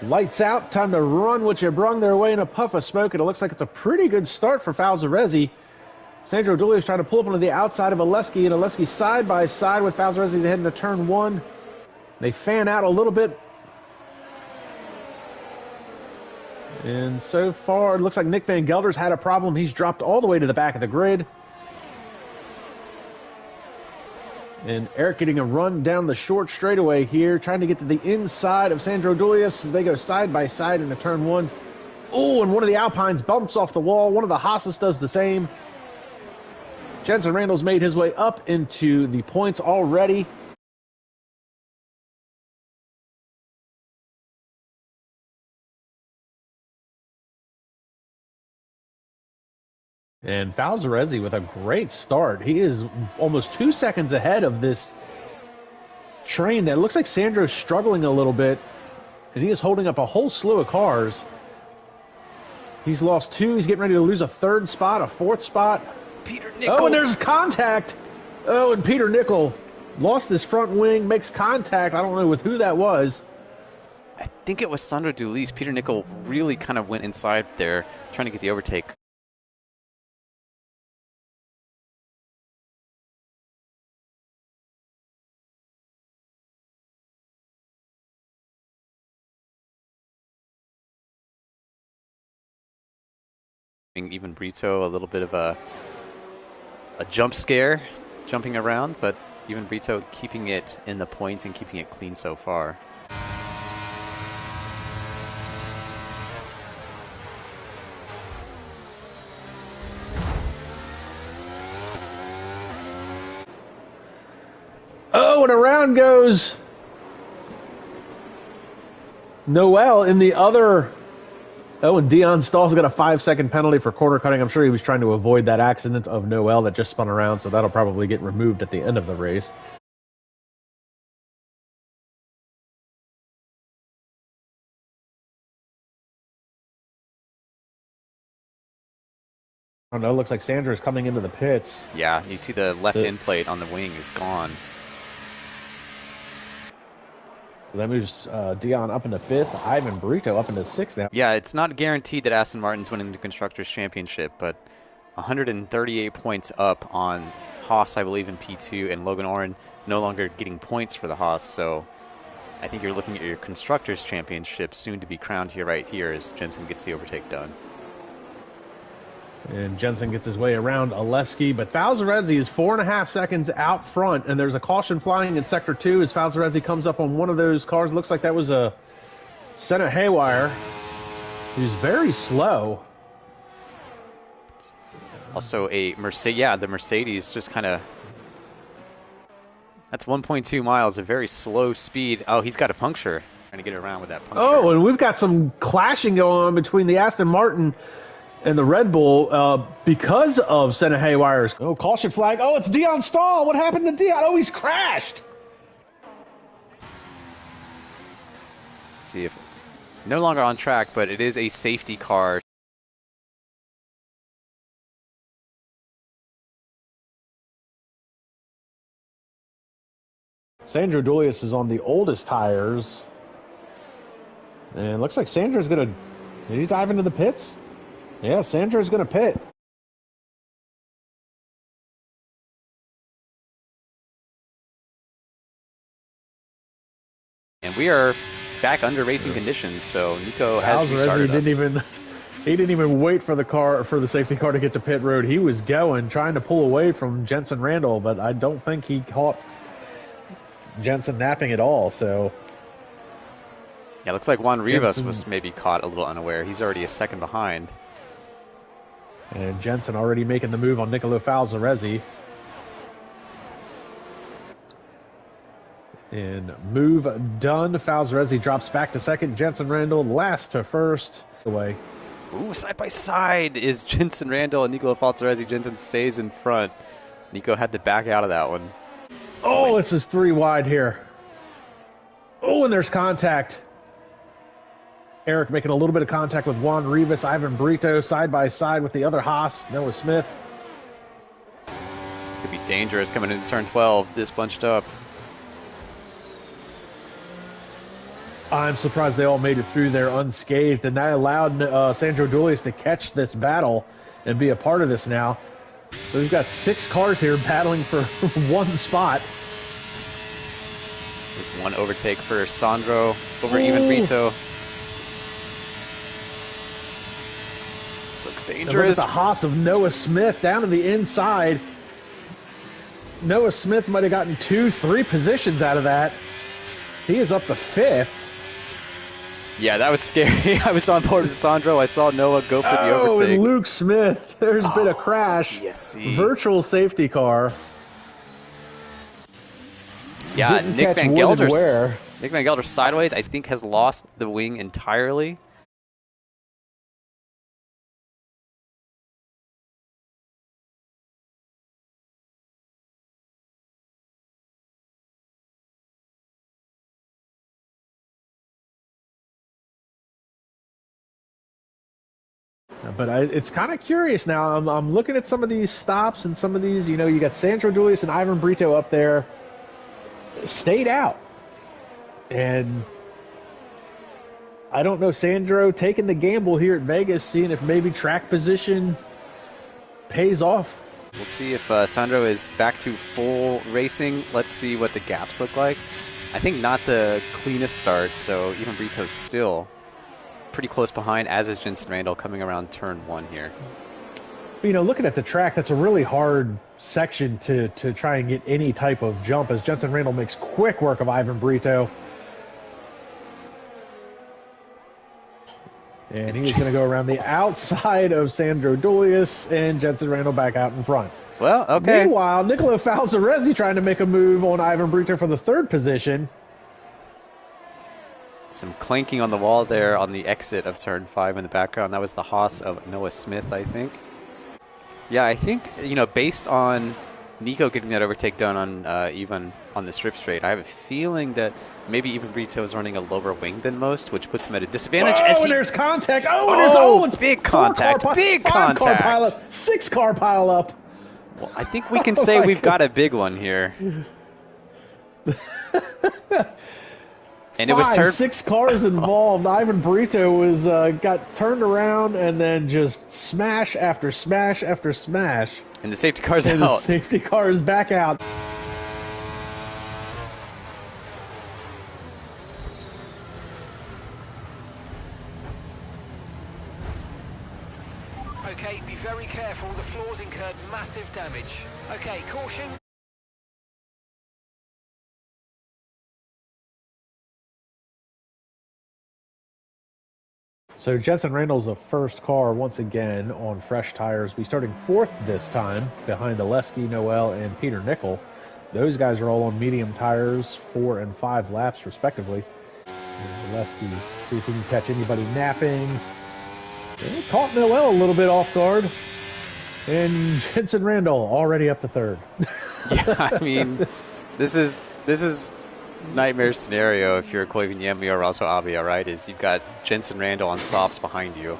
Lights out, time to run what you brung their way in a puff of smoke, and it looks like it's a pretty good start for Falzarezzi. Sandro Doulis trying to pull up onto the outside of Oleski, and Oleski side by side with Falzarezzi heading to turn one. They fan out a little bit. And so far, it looks like Nick Van Gelder's had a problem. He's dropped all the way to the back of the grid. And Eric getting a run down the short straightaway here, trying to get to the inside of Sandro Doulis as they go side by side into turn one. Oh, and one of the Alpines bumps off the wall. One of the Haas's does the same. Jensen Randall's made his way up into the points already. And Falzarezzi with a great start. He is almost 2 seconds ahead of this train that looks like Sandro's struggling a little bit. And he is holding up a whole slew of cars. He's lost two. He's getting ready to lose a third spot, a fourth spot. Peter Nickel. Oh, and there's contact. Oh, and Peter Nickel lost his front wing, makes contact. I don't know with who that was. I think it was Sandro Doulis. Peter Nickel really kind of went inside there, trying to get the overtake. Even Brito a little bit of a jump scare, jumping around, but even Brito keeping it in the points and keeping it clean so far. Oh, and around goes Noel in the other. Oh, and Dion Stahl's got a 5-second penalty for corner cutting. I'm sure he was trying to avoid that accident of Noel that just spun around, so that'll probably get removed at the end of the race. Oh no, looks like Sandro's coming into the pits. Yeah, you see the left end plate on the wing is gone. So that moves Dion up into fifth, Ivan Brito up into sixth now. Yeah, it's not guaranteed that Aston Martin's winning the Constructors' Championship, but 138 points up on Haas, I believe, in P2, and Logan Oren no longer getting points for the Haas, so I think you're looking at your Constructors' Championship soon to be crowned here, right here, as Jensen gets the overtake done. And Jensen gets his way around Oleski, but Falzarezzi is 4.5 seconds out front, and there's a caution flying in Sector 2 as Falzarezzi comes up on one of those cars. Looks like that was a Senna Haywire. He's very slow. Also a Mercedes, yeah, the Mercedes just kind of, that's 1.2 miles, a very slow speed. Oh, he's got a puncture, trying to get around with that puncture. Oh, and we've got some clashing going on between the Aston Martin and the Red Bull because of Senna Haywire's. Oh, caution flag. Oh, it's Dion Stahl. What happened to Dion? Oh, he's crashed. See if no longer on track, but it is a safety car. Sandro Doulis is on the oldest tires. And looks like Sandro's going to... Did he dive into the pits? Yeah, Sandro's going to pit. And we are back under racing conditions, so Nico has restarted us. He didn't even wait for the safety car to get to pit road. He was going, trying to pull away from Jensen Randall, but I don't think he caught Jensen napping at all, so... Yeah, looks like Juan Rivas was maybe caught a little unaware. He's already a second behind. And Jensen already making the move on Nicolo Falzarezzi. And move done. Falzarezzi drops back to second. Jensen Randall last to first. Away. Ooh, side by side is Jensen Randall and Nicolo Falzarezzi. Jensen stays in front. Nico had to back out of that one. Oh, this is 3 wide here. Oh, and there's contact. Eric making a little bit of contact with Juan Rivas. Ivan Brito side by side with the other Haas, Noah Smith. This could be dangerous coming into turn 12, this bunched up. I'm surprised they all made it through there unscathed, and that allowed Sandro Doulis to catch this battle and be a part of this now. So we've got 6 cars here battling for one spot. With one overtake for Sandro over Ivan Brito. This looks dangerous. Look at the Haas of Noah Smith down to the inside. Noah Smith might have gotten 2-3 positions out of that. He is up to 5th. Yeah, that was scary. I was on board with Sandro. I saw Noah go for the overtake. And Luke Smith. There's been a crash. Yes, Virtual safety car. Yeah, Nick Van Gelder sideways, I think, has lost the wing entirely. But it's kind of curious now. I'm looking at some of these stops and some of these, you know, you got Sandro Doulis and Ivan Brito up there. Stayed out. And I don't know, Sandro taking the gamble here at Vegas, seeing if maybe track position pays off. We'll see if Sandro is back to full racing. Let's see what the gaps look like. I think not the cleanest start, so Ivan Brito's still pretty close behind, as is Jensen Randall coming around turn 1 here. You know, looking at the track, that's a really hard section to try and get any type of jump, as Jensen Randall makes quick work of Ivan Brito. And he's going to go around the outside of Sandro Doulis, and Jensen Randall back out in front. Well, okay. Meanwhile, Nicola Falzaresi trying to make a move on Ivan Brito for the 3rd position. Some clanking on the wall there on the exit of turn 5 in the background. That was the Haas of Noah Smith, I think. Yeah, I think, you know, based on Nico getting that overtake done on Ivan on the strip straight, I have a feeling that maybe Ivan Brito is running a lower wing than most, which puts him at a disadvantage. Oh, there's contact. Oh, it's big contact. Big contact. 5 car pile up, 6 car pile up. Well, I think we can say we've got a big one here. And it was 6 cars involved. Ivan Brito was got turned around and then just smash after smash after smash. And the safety car's out. The safety car is back out. Okay, be very careful. The floor's incurred massive damage. Okay, caution. So Jensen Randall's the first car once again on fresh tires. We starting 4th this time behind Oleski, Noel, and Peter Nickel. Those guys are all on medium tires, 4 and 5 laps respectively. And Oleski, see if he can catch anybody napping. And caught Noel a little bit off guard. And Jensen Randall already up to 3rd. Yeah, I mean, this is nightmare scenario if you're Koivuniemi or also Avia, right? Is you've got Jensen Randall on softs behind you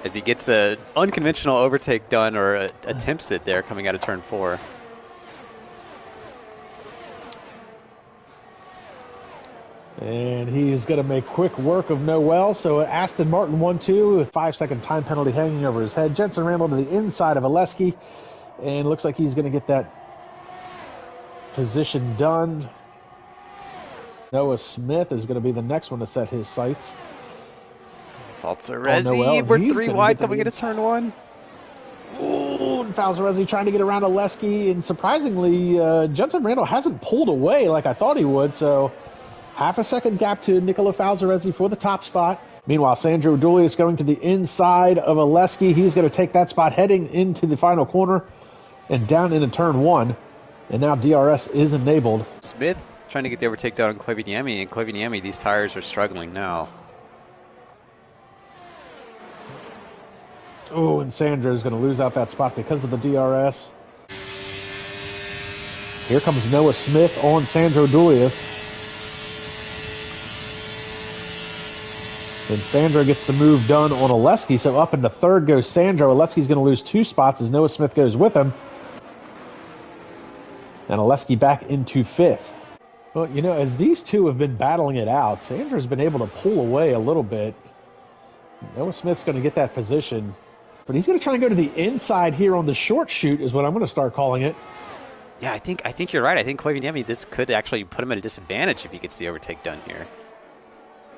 as he gets a unconventional overtake done, or attempts it there coming out of turn 4. And he's going to make quick work of Noel. So Aston Martin 1-2, 5-second time penalty hanging over his head. Jensen Randall to the inside of Oleski, and looks like he's going to get that position done. Noah Smith is going to be the next one to set his sights. Falzaresi, we're 3 wide coming into turn 1. Ooh, and Falzaresi trying to get around Oleski, and surprisingly, Jensen Randall hasn't pulled away like I thought he would, so half a second gap to Nicola Falzaresi for the top spot. Meanwhile, Sandro Doulis is going to the inside of Oleski. He's going to take that spot heading into the final corner and down into turn 1, and now DRS is enabled. Smith trying to get the overtake down on Koivuniemi, and Koivuniemi, these tires are struggling now. Oh, and Sandro is going to lose out that spot because of the DRS. Here comes Noah Smith on Sandro Doulis. And Sandro gets the move done on Oleski, so up into 3rd goes Sandro. Oleski's going to lose 2 spots as Noah Smith goes with him. And Oleski back into 5th. Well, you know, as these two have been battling it out, Sandro's been able to pull away a little bit. Noah Smith's going to get that position, but he's going to try and go to the inside here on the short shoot is what I'm going to start calling it. Yeah, I think you're right. I think Koivuniemi, this could actually put him at a disadvantage if he gets the overtake done here.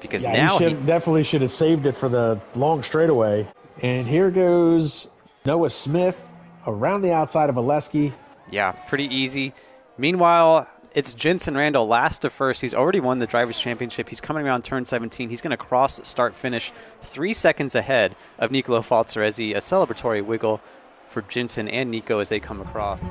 Because yeah, now he definitely should have saved it for the long straightaway. And here goes Noah Smith around the outside of Oleski. Yeah, pretty easy. Meanwhile, it's Jensen Randall last to first. He's already won the Drivers' Championship. He's coming around turn 17. He's going to cross start-finish 3 seconds ahead of Nicolo Falzaresi. A celebratory wiggle for Jensen and Nico as they come across.